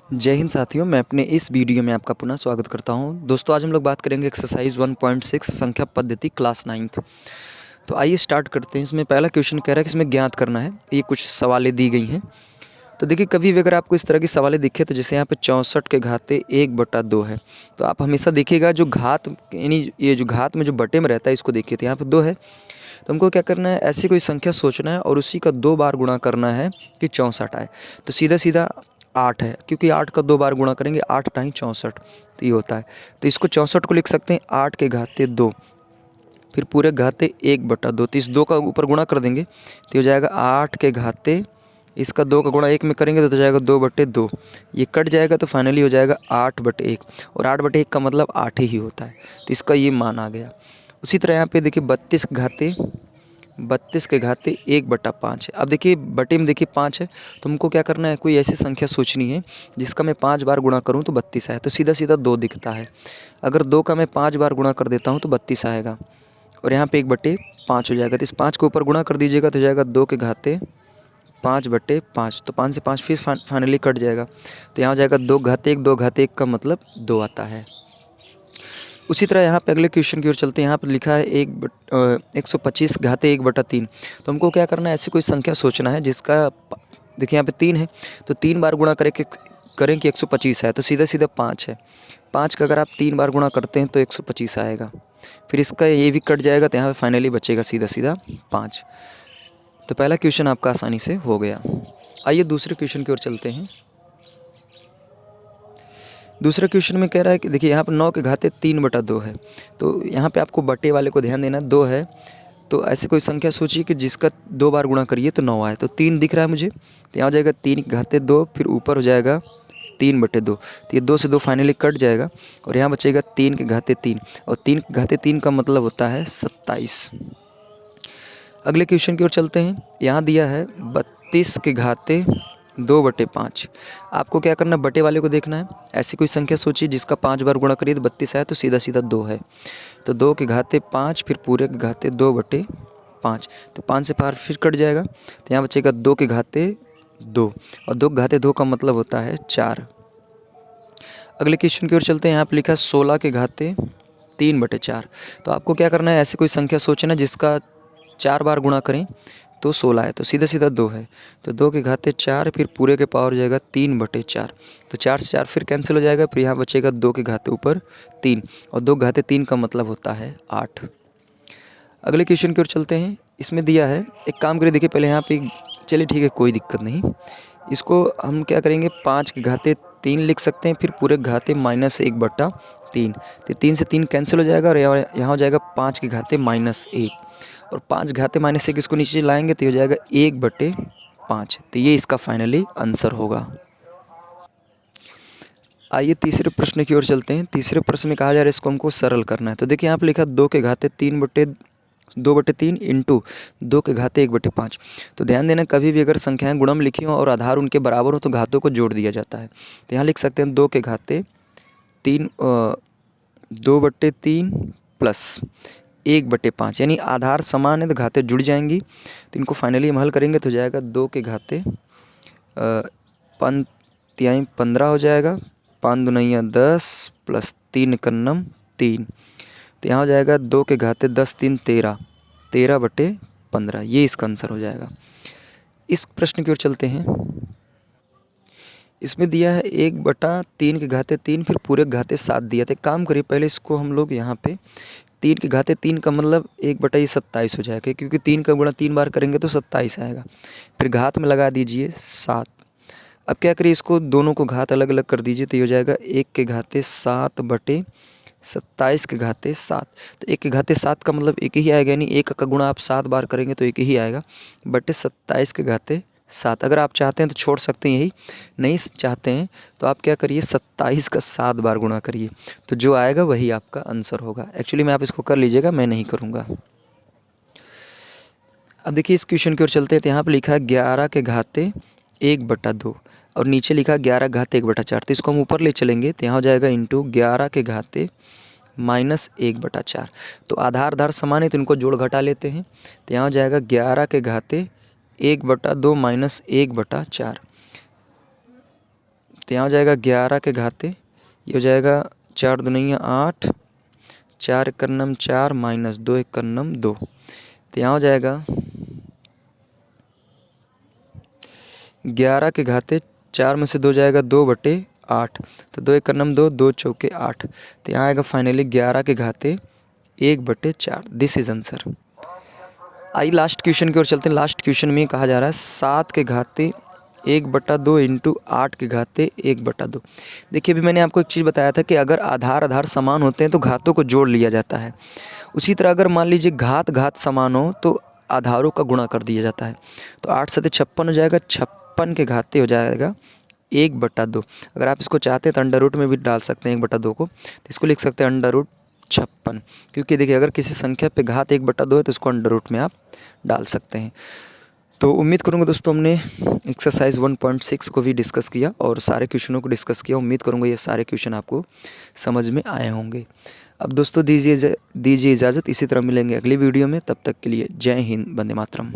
जय हिंद साथियों, मैं अपने इस वीडियो में आपका पुनः स्वागत करता हूं। दोस्तों, आज हम लोग बात करेंगे एक्सरसाइज 1.6 संख्या पद्धति क्लास 9th। तो आइए स्टार्ट करते हैं। इसमें पहला क्वेश्चन कह रहा है कि इसमें ज्ञात करना है। ये कुछ सवालें दी गई हैं। तो देखिए, कभी भी अगर आपको इस तरह की सवालें दिखे तो जैसे यहाँ पे 64 के घाते 1/2 है, तो आप हमेशा देखिएगा जो घात यानी ये जो घात में जो बटे में रहता है इसको देखिए, तो यहाँ पे 2 है। तो हमको क्या करना है, ऐसी कोई संख्या सोचना है और उसी का 2 बार गुणा करना है कि 64 आए। तो सीधा सीधा 8 है, क्योंकि 8 का 2 बार गुणा करेंगे, 8 टाइम 64, तो ये होता है। तो इसको 64 को लिख सकते हैं 8 के घाते 2, फिर पूरे घाते 1/2। तो इस 2 का ऊपर गुणा कर देंगे तो हो जाएगा 8 के घाते, इसका 2 का गुणा 1 में करेंगे तो हो जाएगा 2/2। ये कट जाएगा तो फाइनली हो जाएगा 8/1, और 8/1 का मतलब 8 ही होता है। तो इसका ये मान आ गया। उसी तरह यहाँ पे देखिए 32 के घाते 1/5 है। अब देखिए बटे में देखिए 5 है, तो हमको क्या करना है, कोई ऐसी संख्या सोचनी है जिसका मैं 5 बार गुणा करूं तो 32 आए। तो सीधा सीधा 2 दिखता है। अगर 2 का मैं 5 बार गुणा कर देता हूं तो 32 आएगा, और यहाँ पे 1/5 हो जाएगा। तो इस 5 को ऊपर गुणा कर दीजिएगा तो हो जाएगा 2 के घाते 5/5। तो 5 से 5 फिर फाइनली कट जाएगा, तो यहाँ हो जाएगा 2 घाते 1, 2 घाते 1 का मतलब 2 आता है। उसी तरह यहाँ पे अगले क्वेश्चन की ओर चलते हैं। यहाँ पर लिखा है 125 घाते 1/3। तो हमको क्या करना है, ऐसी कोई संख्या सोचना है जिसका देखिए यहाँ पे 3 है, तो 3 बार गुणा करें कि 125 है। तो सीधा सीधा 5 है, 5 का अगर आप 3 बार गुणा करते हैं तो 125 आएगा। फिर इसका ये भी कट जाएगा, तो यहाँ पे फाइनली बचेगा सीधा सीधा 5। तो पहला क्वेश्चन आपका आसानी से हो गया। आइए दूसरे क्वेश्चन की ओर चलते हैं। दूसरे क्वेश्चन में कह रहा है कि देखिए यहाँ पर 9 के घाते 3/2 है। तो यहाँ पे आपको बटे वाले को ध्यान देना, 2 है तो ऐसी कोई संख्या सोचिए कि जिसका 2 बार गुणा करिए तो 9 आए। तो 3 दिख रहा है मुझे, तो यहाँ हो जाएगा 3 के घाते 2, फिर ऊपर हो जाएगा 3/2। तो ये 2 से 2 फाइनली कट जाएगा, और यहाँ बचेगा 3 के घाते 3, और 3 के घाते 3 का मतलब होता है 27। अगले क्वेश्चन की ओर चलते हैं। यहाँ दिया है 32 के घाते 2/5। आपको क्या करना है, बटे वाले को देखना है। ऐसी कोई संख्या सोचिए जिसका 5 बार गुणा करिए तो 32 आए। तो सीधा सीधा 2 है, तो 2 के घाते 5, फिर पूरे के घाते 2/5। तो 5 से 5 फिर कट जाएगा, तो यहाँ बचेगा 2 के घाते 2, और 2 के घाते 2 का मतलब होता है 4। अगले क्वेश्चन की ओर चलते हैं। यहाँ पर लिखा है 16 के घाते 3/4। तो आपको क्या करना है, ऐसी कोई संख्या सोचना जिसका 4 बार गुणा करें तो 16 है। तो सीधा सीधा 2 है, तो 2 के घाते 4, फिर पूरे के पावर हो जाएगा 3/4। तो 4 से 4 फिर कैंसिल हो जाएगा, फिर यहाँ बचेगा 2 के घाते ऊपर 3, और 2 के घाते 3 का मतलब होता है 8। अगले क्वेश्चन की ओर चलते हैं। इसमें दिया है, एक काम करिए, देखिए पहले यहाँ पे, चलिए ठीक है कोई दिक्कत नहीं, इसको हम क्या करेंगे 5 के घाते 3 लिख सकते हैं, फिर पूरे घाते -1/3। तो 3 से 3 कैंसिल हो जाएगा, और यहाँ हो जाएगा 5 के घाते -1, और 5 घाते -1 इसको नीचे लाएंगे तो हो जाएगा 1/5। तो ये इसका फाइनली आंसर होगा। आइए तीसरे प्रश्न की ओर चलते हैं। तीसरे प्रश्न में कहा जा रहा है इसको हमको सरल करना है। तो देखिए यहाँ पर लिखा 2 के घाते 2/3 इंटू 2 के घाते 1/5। तो ध्यान देना, कभी भी अगर संख्याएं गुणम लिखी हो और आधार उनके बराबर हो तो घातों को जोड़ दिया जाता है। तो यहाँ लिख सकते हैं 2 के घाते 2/3 प्लस 1/5, यानी आधार समान है तो घाते जुड़ जाएंगी। तो इनको फाइनली हम हल करेंगे तो हो जाएगा 2 के घाते 5×3 हो जाएगा, 5×2 10 प्लस 3×3। तो यहाँ हो जाएगा 2 के घाते 10 3 13, 13/15। ये इसका आंसर हो जाएगा। इस प्रश्न की ओर चलते हैं। इसमें दिया है 1/3 के घाते 3, फिर पूरे घाते 7 दिया था। काम करिए, पहले इसको हम लोग यहाँ पे 3 के घाते 3 का मतलब 1/27 हो जाएगा, क्योंकि 3 का गुणा 3 बार करेंगे तो 27 आएगा। फिर घात में लगा दीजिए 7। अब क्या करिए, इसको दोनों को घात अलग अलग कर दीजिए, तो ये हो जाएगा 1 के घाते 7/27 के घाते 7। तो 1 के घाते 7 का मतलब 1 ही आएगा, यानी 1 का गुणा आप 7 बार करेंगे तो 1 ही आएगा, बटे 27 के घाते 7। अगर आप चाहते हैं तो छोड़ सकते हैं, यही नहीं चाहते हैं तो आप क्या करिए 27 का 7 बार गुणा करिए, तो जो आएगा वही आपका आंसर होगा। एक्चुअली मैं आप इसको कर लीजिएगा, मैं नहीं करूँगा। अब देखिए इस क्वेश्चन की ओर चलते हैं। तो यहाँ पर लिखा है 11 के घाते 1/2, और नीचे लिखा 11 घाते 1/4। तो इसको हम ऊपर ले चलेंगे तो यहाँ हो जाएगा इंटू 11 के घाते -1/4। तो आधार आधार समान है तो इनको जोड़ घटा लेते हैं। तो यहाँ हो जाएगा 11 के घाते 1/2 -1/4। तो तो यहाँ हो जाएगा 11 के घाते, ये हो जाएगा 4 दूनिया 8, 4 एक नम 4 माइनस 2 एक नम 2। तो यहाँ हो जाएगा 11 के घाते 4 में से 2 जाएगा 2/8, तो 2 एक नम 2, 2 चौके 8। तो यहाँ आएगा फाइनली 11 के घाते 1/4। This is answer. आइए लास्ट क्वेश्चन की ओर चलते हैं। लास्ट क्वेश्चन में कहा जा रहा है 7 के घाते 1/2 इंटू 8 के घाते 1/2। देखिए, अभी मैंने आपको एक चीज़ बताया था कि अगर आधार समान होते हैं तो घातों को जोड़ लिया जाता है। उसी तरह अगर मान लीजिए घात समान हो तो आधारों का गुणा कर दिया जाता है। तो 8 7 56 हो जाएगा, 56 के घाते हो जाएगा 1/2। अगर आप इसको चाहते हैं तो अंडर रूट में भी डाल सकते हैं 1/2 को, तो इसको लिख सकते हैं अंडर रूट 56। क्योंकि देखिए, अगर किसी संख्या पे घात 1/2 है तो उसको अंडर रूट में आप डाल सकते हैं। तो उम्मीद करूँगा दोस्तों हमने एक्सरसाइज 1.6 को भी डिस्कस किया और सारे क्वेश्चनों को डिस्कस किया। उम्मीद करूँगा ये सारे क्वेश्चन आपको समझ में आए होंगे। अब दोस्तों दीजिए इजाज़त। इसी तरह मिलेंगे अगली वीडियो में। तब तक के लिए जय हिंद, वंदे मातरम।